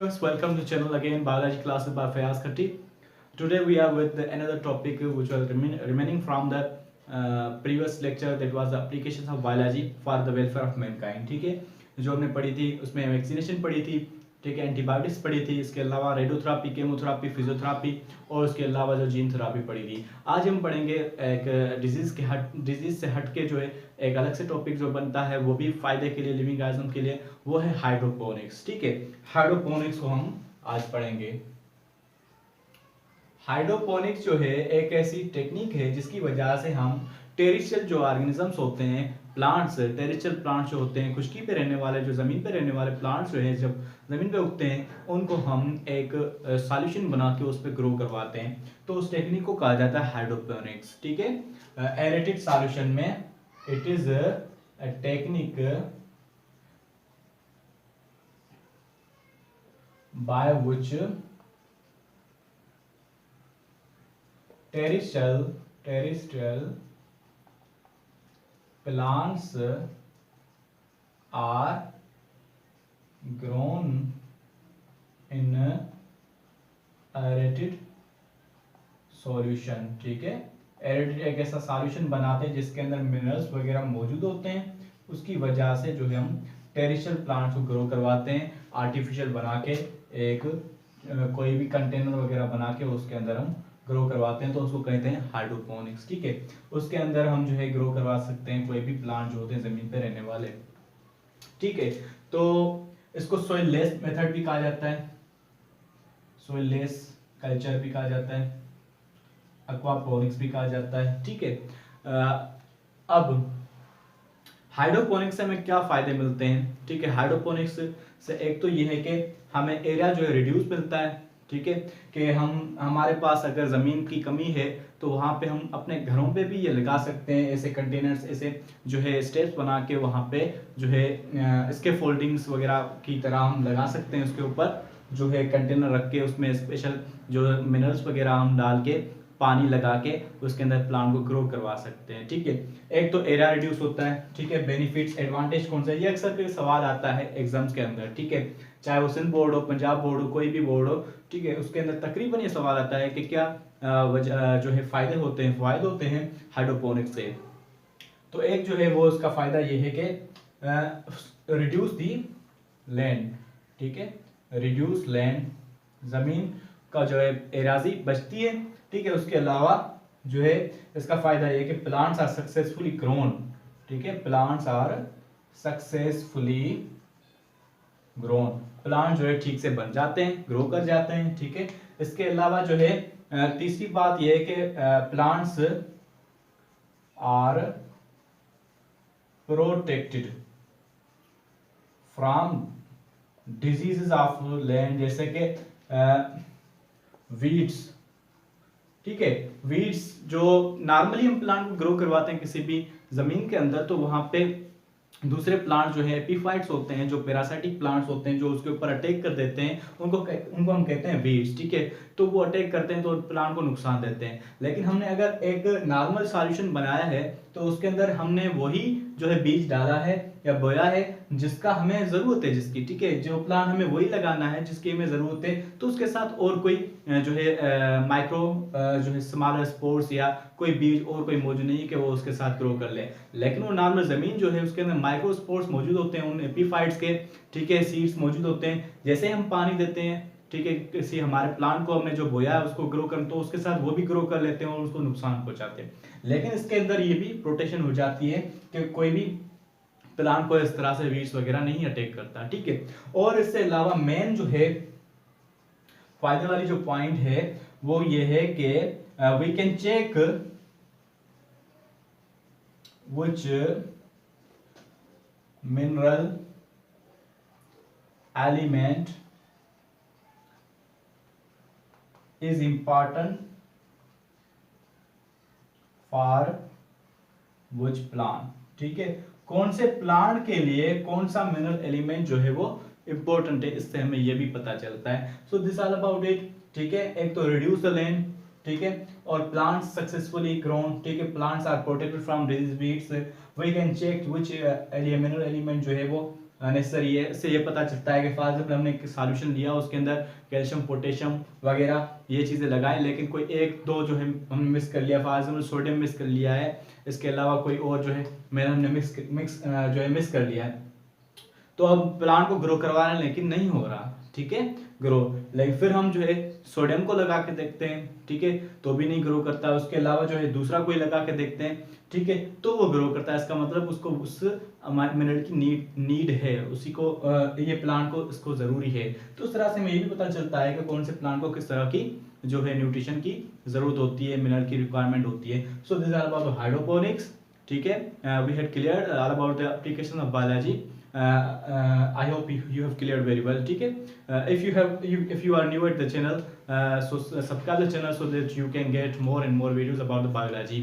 Welcome to channel again, biology classes by Fayaz Khatti. Today we are with another topic which was remaining from the previous lecture, that was the applications of biology for the welfare of mankind. ठीक है, जो हमने पढ़ी थी उसमें vaccination पढ़ी थी, ठीक है, एंटीबायोटिक्स पढ़ी थी, इसके अलावा रेडियोथेरापी, केमोथेरापी, फिजियोथेरापी और उसके अलावा जो जीन थेरापी पढ़ी थी। आज हम पढ़ेंगे एक डिजीज़ से हट के जो है एक अलग से टॉपिक जो बनता है, वो भी फायदे के लिए, लिविंग ऑर्गेनिज्म के लिए, वो है हाइड्रोपोनिक्स। ठीक है, हाइड्रोपोनिक्स को हम आज पढ़ेंगे। हाइड्रोपोनिक्स जो है एक ऐसी टेक्निक है जिसकी वजह से हम टेरिस्ट्रियल जो ऑर्गेनिजम्स होते हैं, प्लांट्स, टेरिस्ट्रियल प्लांट्स जो होते हैं, खुशकी पे रहने वाले, जो ज़मीन पे रहने वाले प्लांट्स जो हैं, जब ज़मीन पे उगते हैं, उनको हम एक सॉल्यूशन बना के उस पर ग्रो करवाते हैं। तो उस टेक्निक को कहा जाता है हाइड्रोपोनिक्स। ठीक है, एरेटिक सॉल्यूशन में it is a technique by which terrestrial plants are grown in aerated solution। ठीक है, एरेटेड एक ऐसा सॉल्यूशन बनाते हैं जिसके अंदर मिनरल्स वगैरह मौजूद होते हैं। उसकी वजह से जो है हम टेरिस्ट्रियल प्लांट्स को ग्रो करवाते हैं, आर्टिफिशियल बना के एक कोई भी कंटेनर वगैरह बना के उसके अंदर हम ग्रो करवाते हैं, तो उसको कहते हैं हाइड्रोपोनिक्स। ठीक है, उसके अंदर हम जो है ग्रो करवा सकते हैं कोई भी प्लांट जो होते हैं जमीन पे रहने वाले। ठीक है, तो इसको सोइल लेस मेथड भी कहा जाता है, सोइल लेस कल्चर भी कहा जाता है, एक्वापोनिक्स भी कहा जाता है। ठीक है, अब हाइड्रोपोनिक्स से हमें क्या फायदे मिलते हैं। ठीक है, हाइड्रोपोनिक्स से एक तो ये है कि हमें एरिया जो है रिड्यूस मिलता है। ठीक है, कि हम हमारे पास अगर ज़मीन की कमी है तो वहाँ पे हम अपने घरों पे भी ये लगा सकते हैं, ऐसे कंटेनर्स, ऐसे जो है स्टेप्स बना के वहाँ पे जो है इसके फोल्डिंग्स वगैरह की तरह हम लगा सकते हैं। उसके ऊपर जो है कंटेनर रख के उसमें स्पेशल जो मिनरल्स वगैरह हम डाल के पानी लगा के उसके अंदर प्लांट को ग्रो करवा सकते हैं। ठीक है, एक तो एरिया रिड्यूस होता है। ठीक है, बेनिफिट्स एडवांटेज कौन सा है, ये अक्सर के सवाल आता है एग्जाम्स के अंदर। ठीक है, चाहे वो सिंध बोर्ड हो, पंजाब बोर्ड हो, कोई भी बोर्ड हो। ठीक है, उसके अंदर तकरीबन ये सवाल आता है कि क्या जो है फायदे होते हैं हाइड्रोपोनिक्स से। तो एक जो है वो उसका फायदा ये है कि रिड्यूस दी लैंड। ठीक है, रिड्यूस लैंड, जमीन का जो है एराजी बचती है। ठीक है, उसके अलावा जो है इसका फायदा ये है कि प्लांट्स आर सक्सेसफुली ग्रोन। ठीक है, plants are successfully grown, plant जो है ठीक से बन जाते हैं, ग्रो कर जाते हैं। ठीक है, इसके अलावा जो है तीसरी बात यह है कि plants are protected from diseases of land, जैसे कि वीड्स। ठीक है, वीड्स जो नॉर्मली हम प्लांट को ग्रो करवाते हैं किसी भी जमीन के अंदर, तो वहां पे दूसरे प्लांट जो है एपीफाइट्स होते हैं, जो पैरासाइटिक प्लांट्स होते हैं, जो उसके ऊपर अटैक कर देते हैं, उनको हम कहते हैं वीड्स। ठीक है, तो वो अटैक करते हैं तो प्लांट को नुकसान देते हैं। लेकिन हमने अगर एक नॉर्मल सॉल्यूशन बनाया है तो उसके अंदर हमने वही जो है बीज डाला है या बोया है जिसका हमें जरूरत है, जिसकी, ठीक है, जो प्लांट हमें वही लगाना है जिसकी हमें जरूरत है। तो उसके साथ और कोई जो है माइक्रो जो है स्मॉलर स्पोर्स या कोई बीज और कोई मौजूद नहीं है कि वो उसके साथ ग्रो कर ले। लेकिन वो नॉर्मल जमीन जो है उसके अंदर माइक्रो स्पोर्स मौजूद होते हैं, उन एपीफाइट्स के, ठीक है, सीड्स मौजूद होते हैं। जैसे हम पानी देते हैं, ठीक है, किसी हमारे प्लांट को हमने जो बोया है उसको ग्रो कर, तो उसके साथ वो भी ग्रो कर लेते हैं और उसको नुकसान पहुंचाते हैं। लेकिन इसके अंदर ये भी प्रोटेक्शन हो जाती है कि कोई भी प्लांट को इस तरह से वीड्स वगैरह नहीं अटैक करता। ठीक है, और इससे अलावा मेन जो है फायदे वाली जो पॉइंट है वो ये है कि we can check which mineral element is important for which plant. ठीक है, कौन से प्लांट के लिए कौन सा मिनरल एलिमेंट जो है वो इंपॉर्टेंट है, इससे हमें ये भी पता चलता है। So this all about it. ठीक है, एक तो रिड्यूस द लैंड, ठीक है, और प्लांट्स सक्सेसफुली ग्रोन। ठीक है, plants are protected from disease weeds. We can check which mineral element जो है वो नेसेसरी है। इससे ये पता चलता है कि फॉर एग्जाम्पल हमने एक सॉल्यूशन लिया, उसके अंदर कैल्शियम, पोटेशियम वगैरह ये चीज़ें लगाएं, लेकिन कोई एक दो जो है हमने मिस कर लिया, फॉर एग्जाम्पल सोडियम मिस कर लिया है, इसके अलावा कोई और जो है मेरा हमने मिस कर लिया है, तो अब प्लांट को ग्रो करवा रहे हैं लेकिन नहीं हो रहा, ठीक है, ग्रो। लेकिन फिर हम जो है सोडियम को लगा के देखते हैं, ठीक है, तो भी नहीं ग्रो करता। उसके अलावा जो है दूसरा कोई लगा के देखते हैं, ठीक है, तो वो ग्रो करता है। इसका मतलब उसको उस मिनरल की नीड है, उसी को ये प्लांट को इसको जरूरी है। तो उस तरह से हमें ये भी पता चलता है कि कौन से प्लांट को किस तरह की जो है न्यूट्रिशन की जरूरत होती है, मिनरल की रिक्वायरमेंट होती है। So this are about hydroponics, ठीक है, we had cleared all about the application of biology. I hope you have cleared very well, ठीक है। If you are new at the channel, so subscribe the channel so that you can get more and more videos about the biology.